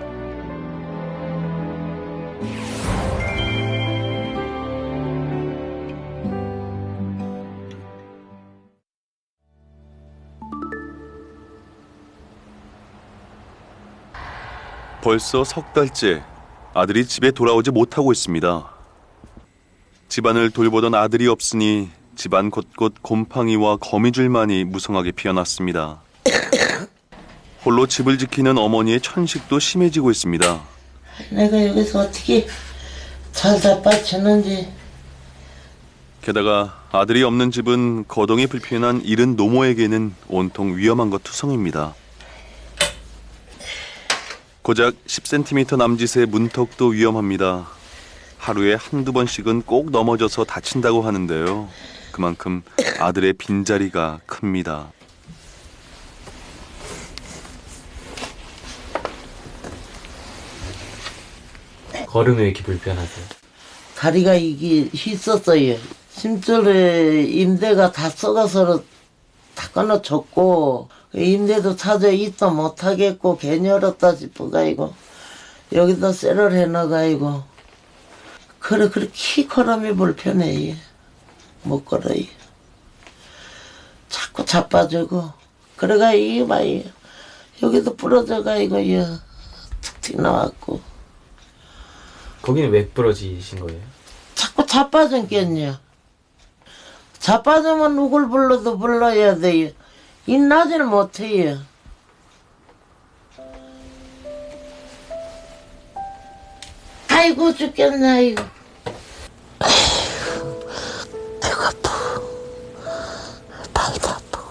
[SPEAKER 11] 벌써 석 달째 아들이 집에 돌아오지 못하고 있습니다. 집안을 돌보던 아들이 없으니 집안 곳곳 곰팡이와 거미줄만이 무성하게 피어났습니다. 홀로 집을 지키는 어머니의 천식도 심해지고 있습니다.
[SPEAKER 13] 내가 여기서 어떻게 잘 잡아치는지.
[SPEAKER 11] 게다가 아들이 없는 집은 거동이 불편한 이른 노모에게는 온통 위험한 것 투성입니다. 고작 10cm 남짓의 문턱도 위험합니다. 하루에 한두 번씩은 꼭 넘어져서 다친다고 하는데요. 그만큼 아들의 빈자리가 큽니다.
[SPEAKER 9] 걸음이 왜 이렇게 불편하세요?
[SPEAKER 13] 다리가 이게 휘었어요. 심줄에 임대가 다 썩어서 다 끊어졌고, 임대도 찾아 있다 못하겠고 괜히 얼었다 싶어가지고 여기다 쇠를 해놔가지고 그래 키 걸음이 불편해. 못 걸어요. 자꾸 자빠지고 그래가 이게 봐요. 여기도 부러져가지고 툭 튀어나왔고.
[SPEAKER 9] 거기는 왜 부러지신 거예요?
[SPEAKER 13] 자꾸 자빠진 겠냐. 자빠지면 누굴 불러도 불러야 돼요. 인나지를 못해요. 아이고 죽겠네. 아이고. 아이고 아파. 발도 아프고.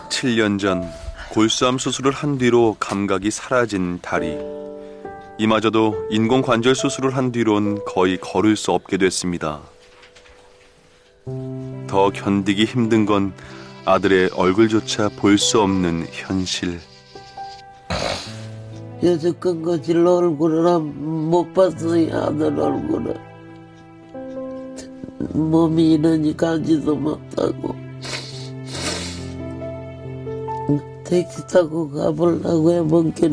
[SPEAKER 11] 7년 전 골수암 수술을 한 뒤로 감각이 사라진 다리. 이마저도 인공관절 수술을 한 뒤론 거의 걸을 수 없게 됐습니다. 더 견디기 힘든 건 아들의 얼굴조차 볼 수 없는 현실.
[SPEAKER 13] 여태껏 거칠 얼굴을 못 봤어요. 아들 얼굴을. 몸이 이러니 가지도 못하고 택시 타고 가보려고 해본게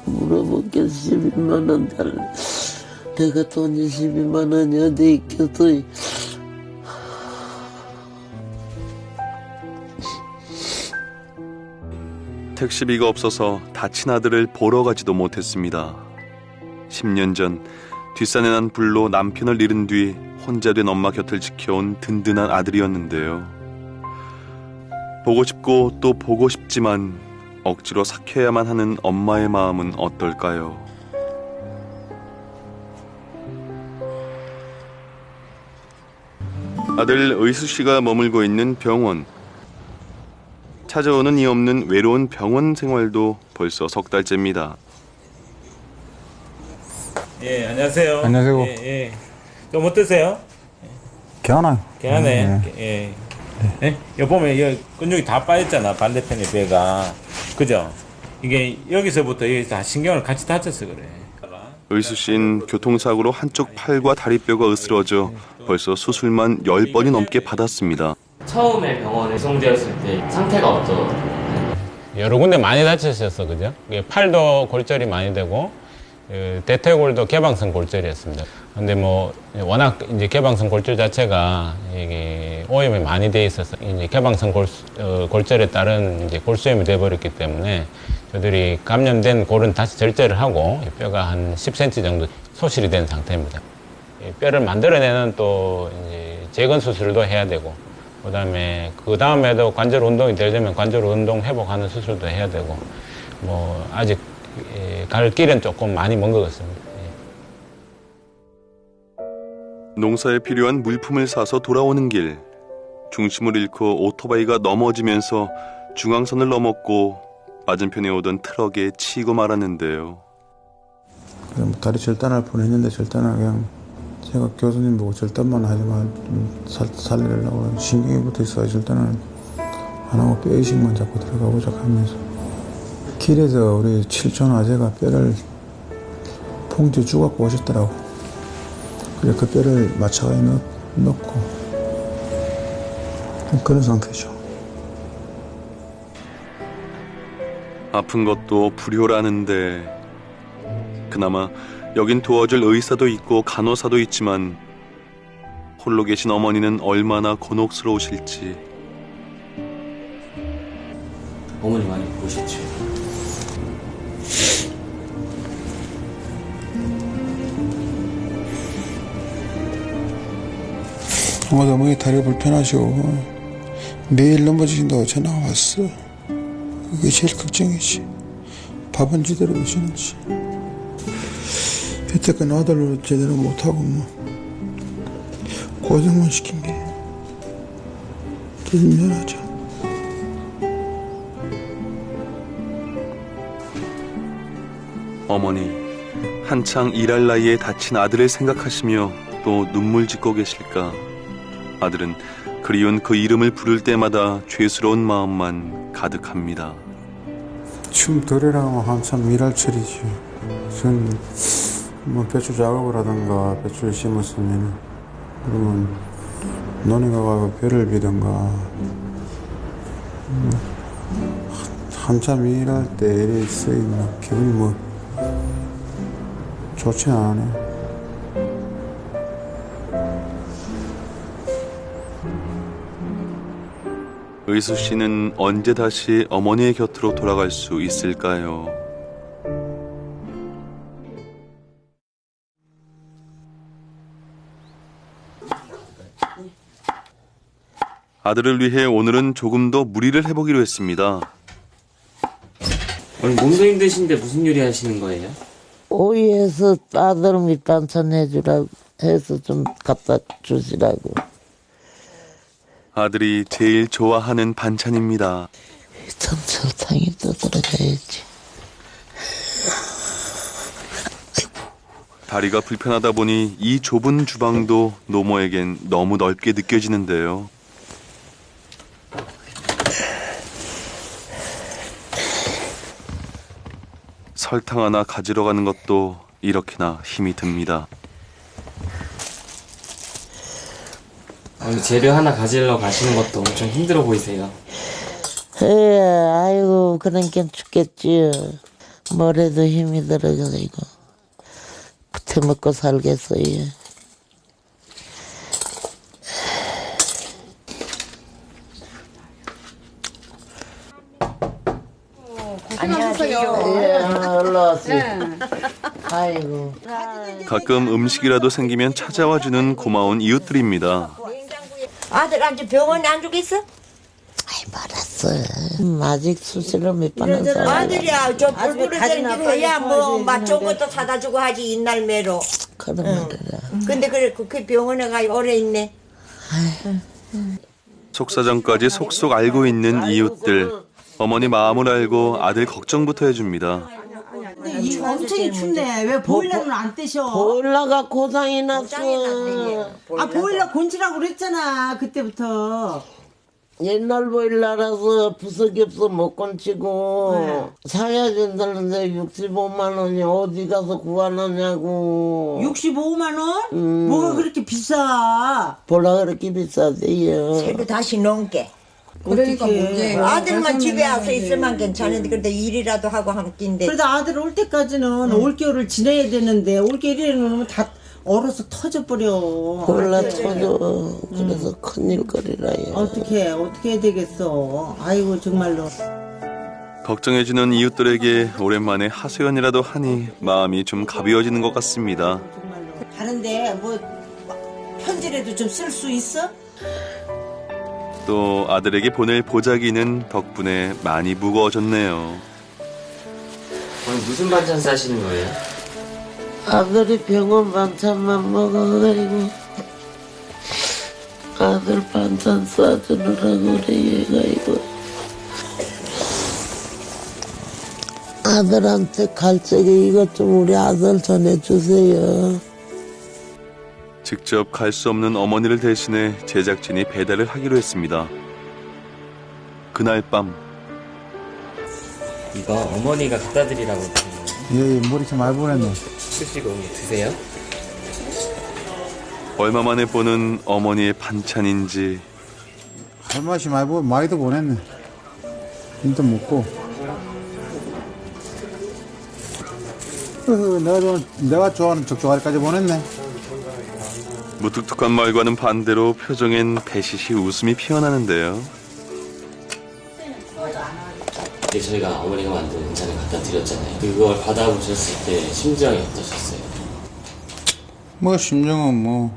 [SPEAKER 13] 물어본게 12만 원 달래. 내가 돈이 12만 원이 어디 있겠어.
[SPEAKER 11] 택시비가 없어서 다친 아들을 보러 가지도 못했습니다. 10년 전 뒷산에 난 불로 남편을 잃은 뒤 혼자 된 엄마 곁을 지켜온 든든한 아들이었는데요. 보고 싶고 또 보고 싶지만 억지로 삭혀야만 하는 엄마의 마음은 어떨까요? 아들 의수 씨가 머물고 있는 병원. 찾아오는 이 없는 외로운 병원 생활도 벌써 석 달째입니다.
[SPEAKER 14] 예, 안녕하세요.
[SPEAKER 12] 안녕하세요.
[SPEAKER 14] 예, 예. 좀 어떠세요?
[SPEAKER 12] 개하나요?
[SPEAKER 14] 개하네. 예. 예? 여기 보면 여기 근육이 다 빠졌잖아. 반대편의 배가. 그죠? 이게 여기서부터 여기 다 신경을 같이 다쳐서 그래.
[SPEAKER 11] 의수 씨는 교통사고로 한쪽 팔과 다리뼈가 으스러져 벌써 수술만 10번이 넘게 받았습니다.
[SPEAKER 4] 처음에 병원에 이송되었을 때 상태가 어떠?
[SPEAKER 15] 여러 군데 많이 다치셨어, 그죠? 팔도 골절이 많이 되고 대퇴골도 개방성 골절이었습니다. 근데 뭐 워낙 이제 개방성 골절 자체가 이게 오염이 많이 돼 있어서 이제 개방성 골절에 따른 이제 골수염이 돼 버렸기 때문에 저들이 감염된 골은 다시 절제를 하고 뼈가 한 10cm 정도 소실이 된 상태입니다. 뼈를 만들어내는 또 이제 재건 수술도 해야 되고, 그다음에 그 다음에도 관절 운동이 되려면 관절 운동 회복하는 수술도 해야 되고, 뭐 아직 갈 길은 조금 많이 먼 것 같습니다.
[SPEAKER 11] 농사에 필요한 물품을 사서 돌아오는 길. 중심을 잃고 오토바이가 넘어지면서 중앙선을 넘었고 맞은편에 오던 트럭에 치고 말았는데요.
[SPEAKER 12] 그냥 다리 절단할 뻔했는데 절단을 그냥 제가 교수님 보고 절단만 하지만 좀 살리려고 신경이 붙어 있어요. 절단을 안 하고 뼈의식만 잡고 들어가보자 하면서 길에서 우리 칠촌 아재가 뼈를 봉지에 주갖고 오셨더라고. 그래 그 뼈를 마차에 넣고 그런 상태죠.
[SPEAKER 11] 아픈 것도 불효라는데 그나마 여긴 도와줄 의사도 있고 간호사도 있지만 홀로 계신 어머니는 얼마나 곤혹스러우실지.
[SPEAKER 4] 어머니 많이 보셨죠?
[SPEAKER 12] 어머니 다리가 불편하시고 매일 넘어지신다고 전화가 왔어. 그게 제일 걱정이지. 밥은 제대로 드시는지. 여태껏 아들로 제대로 못하고 뭐 고생만 시킨 게 좀 미안하죠.
[SPEAKER 11] 어머니 한창 일할 나이에 다친 아들을 생각하시며 또 눈물 짓고 계실까. 아들은 그리운 그 이름을 부를 때마다 죄스러운 마음만 가득합니다.
[SPEAKER 12] 지금 덜이라면 한참 일할 철이지. 전 뭐 배추 작업을 하던가 배추를 심었으면 그러면 너네가 가고 벼를 비던가 한참 일할 때 일이 있으면 기분이 뭐 좋지 않아요.
[SPEAKER 11] 의수 씨는 언제 다시 어머니의 곁으로 돌아갈 수 있을까요? 아들을 위해 오늘은 조금 더 무리를 해보기로 했습니다.
[SPEAKER 4] 오늘 몸도 힘드신데 무슨 요리 하시는 거예요?
[SPEAKER 13] 오이해서 아들 밑반찬 해주라고 해서 좀 갖다 주시라고.
[SPEAKER 11] 아들이 제일 좋아하는 반찬입니다.
[SPEAKER 13] 설탕이 떠들어가야지.
[SPEAKER 11] 다리가 불편하다 보니 이 좁은 주방도 노모에겐 너무 넓게 느껴지는데요. 설탕 하나 가지러 가는 것도 이렇게나 힘이 듭니다.
[SPEAKER 4] 재료 하나 가지러 가시는 것도 엄청 힘들어 보이세요.
[SPEAKER 13] 예, 아이고, 그런 게 죽겠지. 뭘 해도 힘이 들어가지고. 부터 먹고 살겠어요.
[SPEAKER 3] 안녕하세요.
[SPEAKER 13] 예, 올라왔어요. 아이고.
[SPEAKER 11] 가끔 음식이라도 생기면 찾아와주는 고마운 이웃들입니다.
[SPEAKER 16] 아들한테 병원에 안 주겠어?
[SPEAKER 13] 알았어. 아직 수술을 몇 번 한 사람.
[SPEAKER 16] 아들이야, 저 불부러지는 게 해야 뭐 맛 좋은 것도 사다 주고 하지 이날매로.
[SPEAKER 13] 그런 말이라.
[SPEAKER 16] 근데 그래 그 병원에 가 오래 있네.
[SPEAKER 11] 속사정까지 속속 알고 있는 이웃들. 어머니 마음을 알고 아들 걱정부터 해줍니다.
[SPEAKER 17] 이 엄청 춥네. 왜 보일러는 안 떼셔?
[SPEAKER 13] 보일러가 고장이 났어.
[SPEAKER 17] 아 보일러 곤치라고 그랬잖아 그때부터.
[SPEAKER 13] 옛날 보일러라서 부석이 없어 못 건치고 사야 된다는데 65만 원이 어디 가서 구하느냐고.
[SPEAKER 17] 65만 원? 뭐가 그렇게 비싸?
[SPEAKER 13] 보라 그렇게 비싸대요.
[SPEAKER 16] 새로 다시 넣게.
[SPEAKER 17] 그러니까 문제예요.
[SPEAKER 16] 아들만 집에 와서 있으면 괜찮은데 그래도 일이라도 하고 함께인데.
[SPEAKER 17] 그래도 아들 올 때까지는 올겨울을 지내야 되는데 올겨울에는 다 얼어서 터져버려.
[SPEAKER 13] 보일러 터져. 그래서 큰일거리라요.
[SPEAKER 17] 어떻게 해야 되겠어. 아이고 정말로.
[SPEAKER 11] 걱정해주는 이웃들에게 오랜만에 하소연이라도 하니 마음이 좀 가벼워지는 것 같습니다.
[SPEAKER 17] 다른데 뭐 편지라도 좀 쓸 수 있어?
[SPEAKER 11] 또 아들에게 보낼 보자기는 덕분에 많이 무거워졌네요.
[SPEAKER 4] 오늘 무슨 반찬 싸시는 거예요?
[SPEAKER 13] 아들이 병원 반찬만 먹어가지고 아들 반찬 싸주느라고 그래. 얘가 이거 아들한테 갈 적에 이것 좀 우리 아들 전해주세요.
[SPEAKER 11] 직접 갈 수 없는 어머니를 대신해 제작진이 배달을 하기로 했습니다. 그날 밤
[SPEAKER 4] 이거 어머니가 갖다 드리라고 드린 거예요?
[SPEAKER 12] 예, 머리 좀 많이 보냈네.
[SPEAKER 4] 쓰시고 드세요?
[SPEAKER 11] 얼마 만에 보는 어머니의 반찬인지
[SPEAKER 12] 할 맛이 많이도 보냈네. 힘도 먹고. 내가 좋아하는 족조가리까지 보냈네.
[SPEAKER 11] 무뚝뚝한 말과는 반대로 표정엔 배시시 웃음이 피어나는데요.
[SPEAKER 4] 이제 저희가 어머니가 만든 반찬을 갖다 드렸잖아요. 그걸 받아보셨을 때 심정이 어떠셨어요?
[SPEAKER 12] 뭐 심정은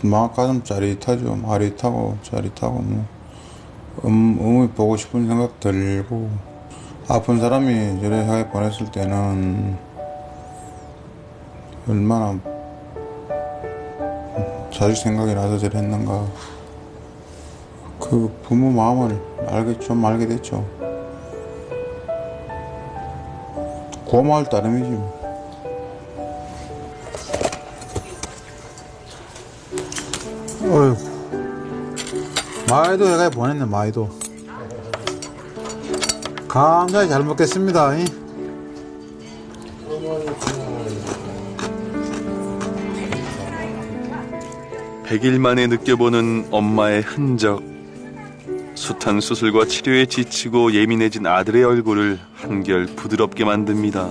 [SPEAKER 12] 마음 가슴 짜릿하죠. 아릿하고 짜릿하고 어머니 보고 싶은 생각 들고 아픈 사람이 저렇게 보냈을 때는 얼마나 자식 생각이 나서 저랬는가. 그 부모 마음을 좀 알게 됐죠. 고마울 따름이지. 어휴, 마이도 해가 보냈네. 마이도 감사히 잘 먹겠습니다.
[SPEAKER 11] 100일 만에 느껴보는 엄마의 흔적. 숱한 수술과 치료에 지치고 예민해진 아들의 얼굴을 한결 부드럽게 만듭니다.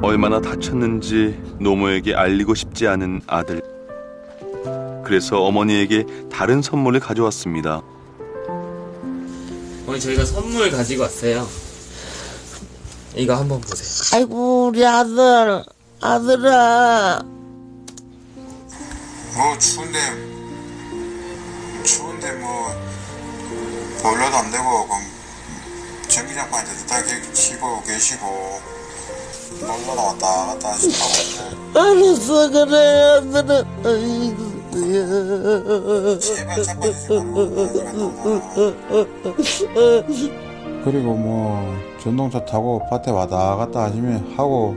[SPEAKER 11] 얼마나 다쳤는지 노모에게 알리고 싶지 않은 아들. 그래서 어머니에게 다른 선물을 가져왔습니다.
[SPEAKER 4] 어머니 저희가 선물 가지고 왔어요. 이거 한번 보세요.
[SPEAKER 13] 아이고 우리 아들아.
[SPEAKER 12] 추운데 보일러도 안 되고 전기장판 이제 다 치고 계시고 놀러 왔다 갔다 하시고.
[SPEAKER 13] 알았어 그래 아들아. 아이고.
[SPEAKER 12] 그리고 전동차 타고 밭에 왔다 갔다 하고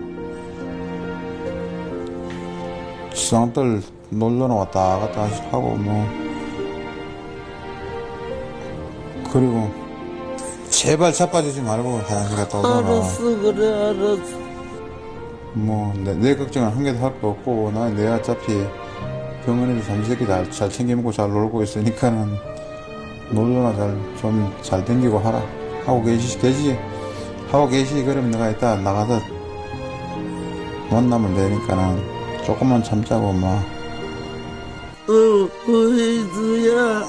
[SPEAKER 12] 지상들 놀러 왔다 갔다 하고 그리고 제발 자빠지지 말고 화장실 갔다 오거라.
[SPEAKER 13] 알았어, 그래, 알았어.
[SPEAKER 12] 뭐 내 걱정은 한 개도 할 거 없고 내 어차피 병원에서 잠시새끼 잘 챙겨 먹고 잘 놀고 있으니까는 놀러나 잘 댕기고 하라 하고 계시 그러면 내가 이따 나가서 만나면 되니까는 조금만 참자고 마.
[SPEAKER 13] 희수야,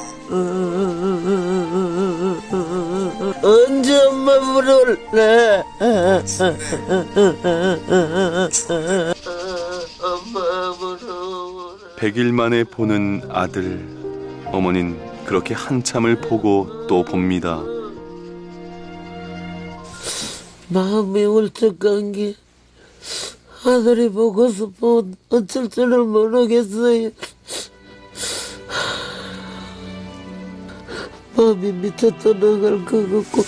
[SPEAKER 13] 언제 엄마 부를래? 엄마 부르래.
[SPEAKER 11] 100일 만에 보는 아들. 어머닌 그렇게 한참을 보고 또 봅니다.
[SPEAKER 13] 마음이 울적한 게 아들이 보고 싶어 어쩔 줄을 모르겠어요. 마음이 미쳐 떠나갈 것 같고.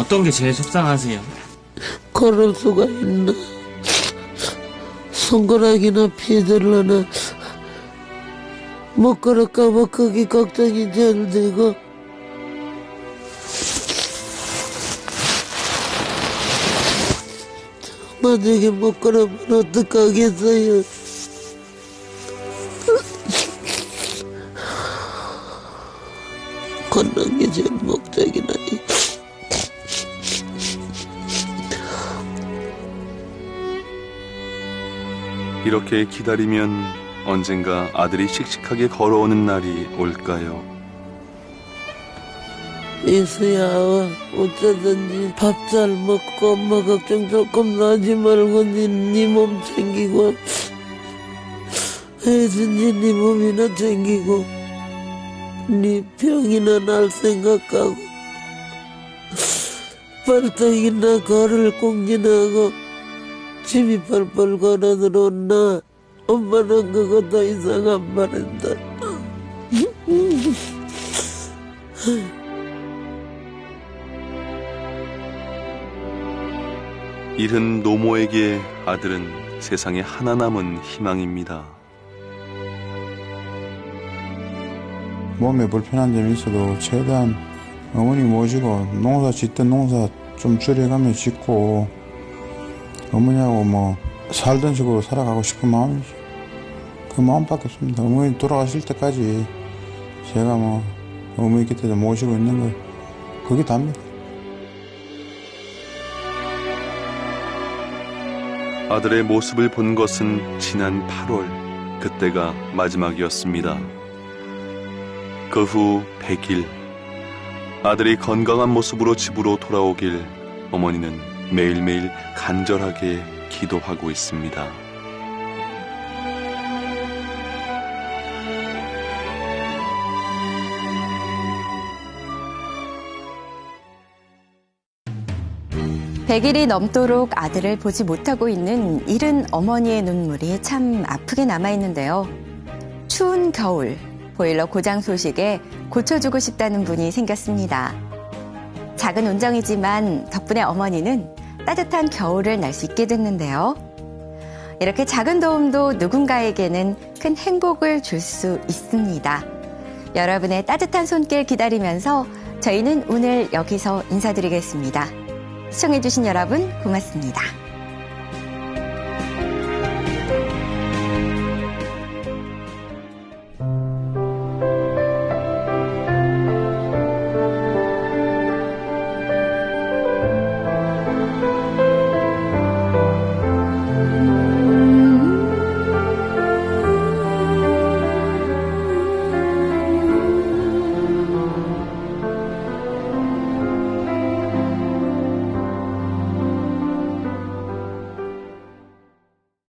[SPEAKER 9] 어떤 게 제일 속상하세요?
[SPEAKER 13] 걸을 수가 있나? 손가락이나 피들러나 못 걸을까봐 그게 걱정이 제일 되고. 만약에 못 걸으면 어떡하겠어요? 걷는 게 제일 목적이나.
[SPEAKER 11] 이렇게 기다리면 언젠가 아들이 씩씩하게 걸어오는 날이 올까요?
[SPEAKER 13] 이수야, 어쩌든지 밥 잘 먹고 엄마 걱정 조금 하지 말고 네 몸 챙기고 애든지 네 몸이나 챙기고 네 병이나 날 생각하고 발떡이나 걸을 공진하고 침이 펄펄 걸어 들어온나. 엄마는 그거 더 이상 안 바란다.
[SPEAKER 11] 잃은 노모에게 아들은 세상에 하나 남은 희망입니다.
[SPEAKER 12] 몸에 불편한 점이 있어도 최대한 어머니 모시고 농사 짓던 농사 좀 줄여가며 짓고 어머니하고 뭐 살던 식으로 살아가고 싶은 마음이지. 그 마음밖에 없습니다. 어머니 돌아가실 때까지 제가 뭐 어머니 곁에서 모시고 있는 거 그게 답니다.
[SPEAKER 11] 아들의 모습을 본 것은 지난 8월, 그때가 마지막이었습니다. 그 후 100일, 아들이 건강한 모습으로 집으로 돌아오길 어머니는 매일매일 간절하게 기도하고 있습니다.
[SPEAKER 1] (100일이) 넘도록 아들을 보지 못하고 있는 잃은 어머니의 눈물이 참 아프게 남아있는데요. 추운 겨울, 보일러 고장 소식에 고쳐주고 싶다는 분이 생겼습니다. 작은 온정이지만 덕분에 어머니는 따뜻한 겨울을 날 수 있게 됐는데요. 이렇게 작은 도움도 누군가에게는 큰 행복을 줄 수 있습니다. 여러분의 따뜻한 손길 기다리면서 저희는 오늘 여기서 인사드리겠습니다. 시청해주신 여러분 고맙습니다.